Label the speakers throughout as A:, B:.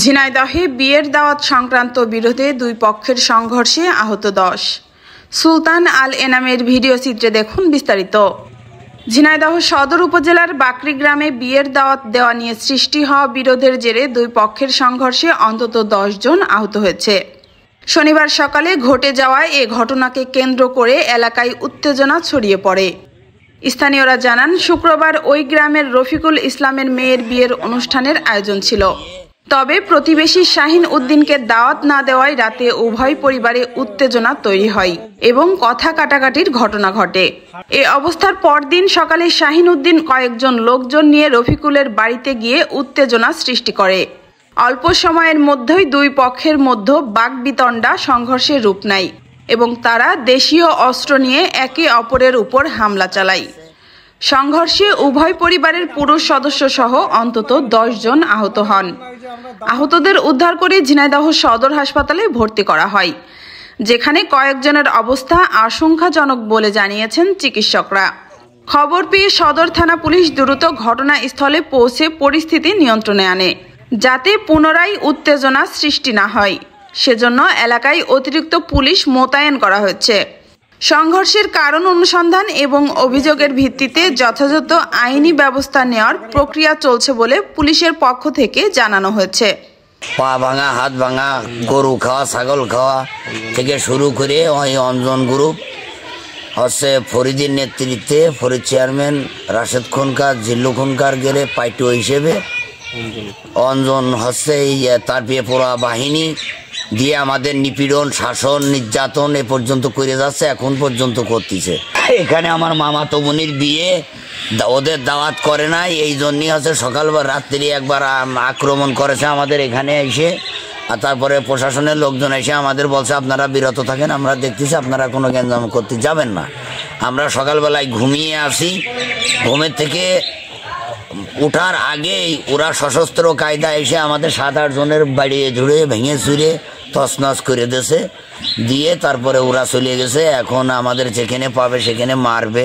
A: ঝিনাইদহে বিয়ের দাওয়াত সংক্রান্ত বিরোধে দুই পক্ষের সংঘর্ষে আহত 10। সুলতান আল এনামের ভিডিও চিত্রে দেখুন বিস্তারিত। ঝিনাইদহ সদর উপজেলার বাকরি গ্রামে বিয়ের দাওয়াত দেওয়া নিয়ে সৃষ্টি হওয়া বিরোধের জেরে দুই পক্ষের সংঘর্ষে অন্তত 10 জন আহত হয়েছে। শনিবার সকালে ঘটে যাওয়া এ ঘটনাকে কেন্দ্র করে এলাকায় উত্তেজনা ছড়িয়ে পড়ে। স্থানীয়রা জানান, শুক্রবার ওই গ্রামের রফিকুল ইসলামের মেয়ের বিয়ের অনুষ্ঠানের আয়োজন ছিল। তবে প্রতিবেশী শাহিন উদ্দিনকে দাওয়াত না দেওয়ায় রাতে উভয় পরিবারে উত্তেজনা তৈরি হয় এবং কথা কাটাকাটির ঘটনা ঘটে। এ অবস্থার পরদিন সকালে শাহিন উদ্দিন কয়েকজন লোকজন নিয়ে রফিকুলের বাড়িতে গিয়ে উত্তেজনা সৃষ্টি করে। অল্প সময়ের মধ্যেই দুই পক্ষের মধ্যে বাকবিতণ্ডা সংঘর্ষের রূপ নেয় এবং তারা দেশীয় অস্ত্র নিয়ে একে অপরের উপর হামলা চালায়। সংঘর্ষে উভয় পরিবারের পুরুষ সদস্য সহ অন্তত 10 জন আহত হন। আহতদের উদ্ধার করে ঝিনাইদহ সদর হাসপাতালে ভর্তি করা হয়, যেখানে কয়েকজনের অবস্থা আশঙ্কাজনক বলে জানিয়েছেন চিকিৎসকরা। খবর পেয়ে সদর থানা পুলিশ দ্রুত ঘটনাস্থলে পৌঁছে পরিস্থিতি নিয়ন্ত্রণে আনে, যাতে পুনরায় উত্তেজনা সৃষ্টি না হয়। সেজন্য এলাকায় অতিরিক্ত পুলিশ মোতায়েন করা হয়েছে। সংঘর্ষের কারণ অনুসন্ধান এবং অভিযোগের ভিত্তিতে যথাযথ আইনি ব্যবস্থা নেওয়ার প্রক্রিয়া চলছে বলে পুলিশের পক্ষ থেকে জানানো হয়েছে।
B: পা ভাঙা, হাত ভাঙা, গরু খাওয়া, ছাগল খাওয়া থেকে শুরু করে ওই অঞ্জন গ্রুপ হচ্ছে ফরিদের নেতৃত্বে ফরিদ চেয়ারম্যান রাশেদ খুনকার, জিল্লু খুনকার গেলে পাইটু হিসেবে অঞ্জন হচ্ছে তার বিয়ে পোড়া বাহিনী দিয়ে আমাদের নিপীড়ন, শাসন, নির্যাতন এ পর্যন্ত করে যাচ্ছে, এখন পর্যন্ত করতেছে। এখানে আমার মামাতো বোনের বিয়ে, ওদের দাওয়াত করে নাই, এই জন্যই হচ্ছে সকাল বা রাত্রি একবার আক্রমণ করেছে আমাদের এখানে এসে। আর তারপরে প্রশাসনের লোকজন এসে আমাদের বলছে আপনারা বিরত থাকেন, আমরা দেখতেছি আপনারা কোনো গ্যাঞ্জাম করতে যাবেন না। আমরা সকালবেলায় ঘুমিয়ে আসি, ঘুমের থেকে উঠার আগেই ওরা সশস্ত্র কায়দা এসে আমাদের 7-8 জনের বাড়ি ঝুড়ে ভেঙে চুরে তছনছ করে দিয়েছে, দিয়ে তারপরে ওরা চলে গেছে। এখন আমাদের যেখানে পাবে সেখানে মারবে।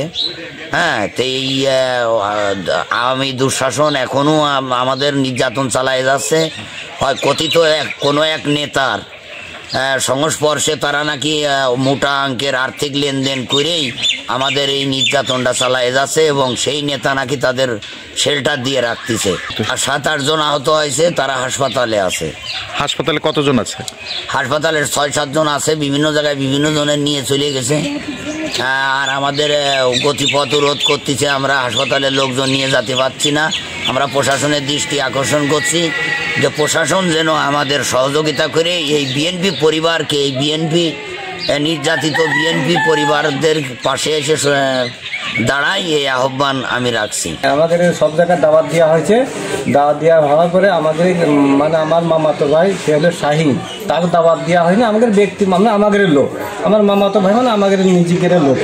B: হ্যাঁ, তো এই আওয়ামী দুঃশাসন এখনও আমাদের নির্যাতন চালায় যাচ্ছে। হয় কথিত কোনো এক নেতার সংস্পর্শে তারা নাকি মোটা অঙ্কের আর্থিক লেনদেন করেই আমাদের এই নির্যাতনটা চালায় যাচ্ছে এবং সেই নেতা নাকি তাদের শেল্টার দিয়ে রাখতেছে। আর 7-8 জন আহত হয়েছে, তারা হাসপাতালে আছে।
C: হাসপাতালে কতজন আছে?
B: হাসপাতালে 6-7 জন আছে, বিভিন্ন জায়গায় বিভিন্ন জনের নিয়ে চলে গেছে। আর আমাদের গতিপথ রোধ করতেছে, আমরা হাসপাতালের লোকজন নিয়ে যেতে পারছি না। আমরা প্রশাসনের দৃষ্টি আকর্ষণ করছি যে প্রশাসন যেন আমাদের সহযোগিতা করে এই বিএনপি পরিবারকে, এই বিএনপি নির্যাতিত বিএনপি পরিবারদের পাশে এসে দাঁড়াই, এই আহ্বান আমি রাখছি।
D: আমাদের সব জায়গায় দাওয়াত দেওয়া হয়েছে। দাওয়াত দেওয়া হওয়ার পরে আমাদের মানে আমার মামাতো ভাই, সে হলো শাহিন, তাকে দাওয়াত দেওয়া হয়নি। আমাদের ব্যক্তি মানে আমাদের লোক, আমার মামাতো ভাই মানে আমাদের নিজেদের লোক,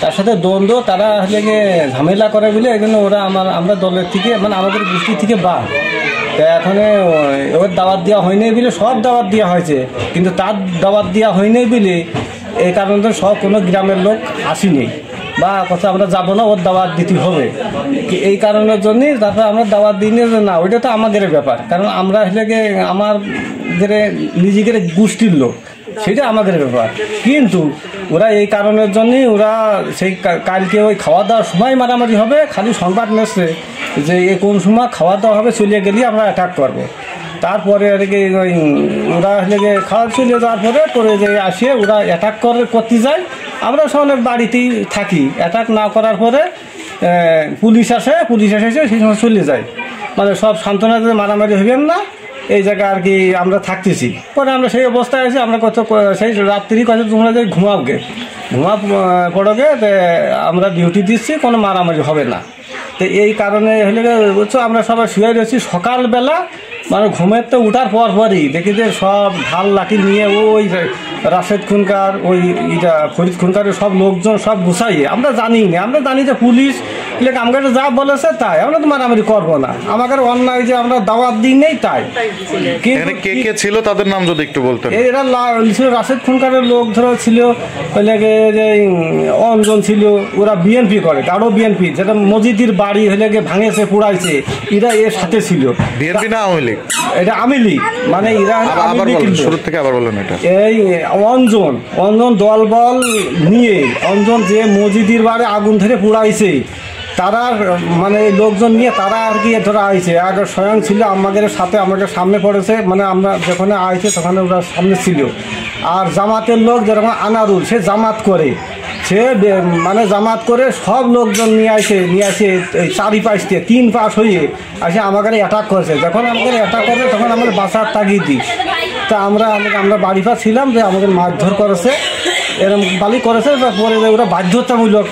D: তার সাথে দ্বন্দ্ব, তারা হলে ঝামেলা করে বলে এই জন্য ওরা আমরা দলের থেকে মানে আমাদের গোষ্ঠী থেকে বাদ। তা এখন ওর দাওয়াত দেওয়া হয়নি বলে সব দাওয়াত দেওয়া হয়েছে, কিন্তু তার দাওয়াত দেওয়া হয়নি বলে এই কারণে সব কোনো গ্রামের লোক আসেনি বা কথা আমরা যাবো না, ওর দাওয়াত দিতে হবে। এই কারণের জন্যই তারপরে আমরা দাওয়াত দিই না, ওইটা তো আমাদের ব্যাপার, কারণ আমরা হলে আমাদের নিজেদের গোষ্ঠীর লোক, সেটা আমাদের ব্যাপার। কিন্তু ওরা এই কারণের জন্যই ওরা সেই কালকে ওই খাওয়া দাওয়ার সময় মারামারি হবে, খালি সংবাদ নিচ্ছে যে কোন সময় খাওয়া দাওয়া হবে, চলে গেলে আমরা অ্যাটাক করবো। তারপরে আর কি ওই ওরা হলে খাওয়া চলে যাওয়ার পরে যে আসিয়ে ওরা অ্যাটাক করতে যায়। আমরা সব বাড়িতেই থাকি, অ্যাটাক না করার পরে পুলিশ আসে সেই সময় চলে যায়, মানে সব সান্ত্বনা যে মারামারি হইবেন না, এই জায়গায় আর কি আমরা থাকতেছি। পরে আমরা সেই অবস্থায় আছি, আমরা সেই রাত্রি তোমরা যে ঘুমা পড়োগে, আমরা ডিউটি দিচ্ছি, কোনো মারামারি হবে না। তো এই কারণে হলে বুঝছো আমরা সবাই শুয়ে রয়েছি। সকালবেলা মানে ঘুমের তো উঠার পরই দেখি যে সব ঢাল লাঠি নিয়ে ওই রাশেদ খুনকার, ওই ফরিদ খুনকারের সব লোকজন সব গুছাইয়ে, আমরা জানি যে পুলিশ বলে আমাকে যা বলেছে তাই, আমরা তো মারামারি করবো না, আমাকে অন্যায় যে আমরা দাওয়াত দিই নেই তাই।
C: এখানে কে কে ছিল তাদের নাম যদি একটু বলতেন।
D: এরা ছিল রাশেদ খুনকারের লোক ধরো ছিল, হলে যে অঞ্জন ছিল, ওরা বিএনপি করে, আরও বিএনপি, যেটা মসজিদের বাড়ি হলে ভাঙেছে পুড়াইছে, এরা এর সাথে ছিল।
C: বিএনপি না আওয়ামী লীগ?
D: এটা আওয়ামী লীগ, মানে এরা
C: আবার বলেন, শুরু থেকে আবার বলেন। এটা
D: এই অঞ্জন দলবল নিয়ে, অঞ্জন যে মসজিদের বাড়ি আগুন ধরে পুড়াইছে, তারা মানে লোকজন নিয়ে তারা আর কি ধরা আইছে, আগে স্বয়ং ছিল আমাদের সাথে, আমাদের সামনে পড়েছে, মানে আমরা যেখানে আইছে সেখানে ওরা সামনে ছিল। আর জামাতের লোক যেরকম আনারুল, সে জামাত করে, সে মানে জামাত করে সব লোকজন নিয়ে আসে এই 4 পাশ দিয়ে 3 পাশ হয়ে আসে আমাদের অ্যাটাক করেছে। যখন আমাদের অ্যাটাক করে তখন আমাদের বাসার তাগিয়ে দিই, তা আমরা বাড়ি পা ছিলাম যে আমাদের মারধর করেছে, এরকম বালি করেছে, পরে ওরা বাধ্যতামূলক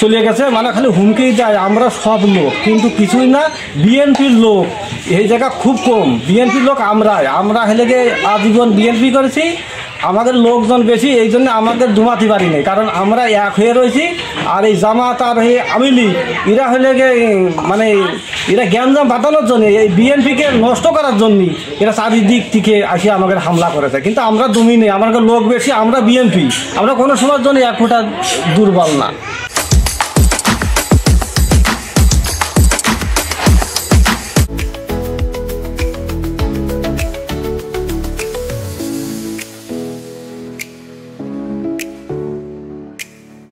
D: চলে গেছে, মানে খালি হুমকি দেয়। আমরা সব লোক কিন্তু কিছুই না, বিএনপির লোক এই জায়গা খুব কম, বিএনপির লোক আমরা হলে গিয়ে আজীবন বিএনপি করেছি, আমাদের লোকজন বেশি, এই জন্য আমাদের দুমাতি পারি নেই, কারণ আমরা এক হয়ে রয়েছি। আর এই জামাত আর এই আওয়ামী লীগ এরা হলে গিয়ে মানে এরা জ্ঞানজাম বাঁধানোর জন্য, এই বিএনপিকে নষ্ট করার জন্য এরা চারিদিক থেকে আসে আমাদের হামলা করেছে। কিন্তু আমরা দমি নেই, আমাদের লোক বেশি, আমরা বিএনপি, আমরা কোনো সময়ের জন্য এক ফোঁটা দুর্বল না।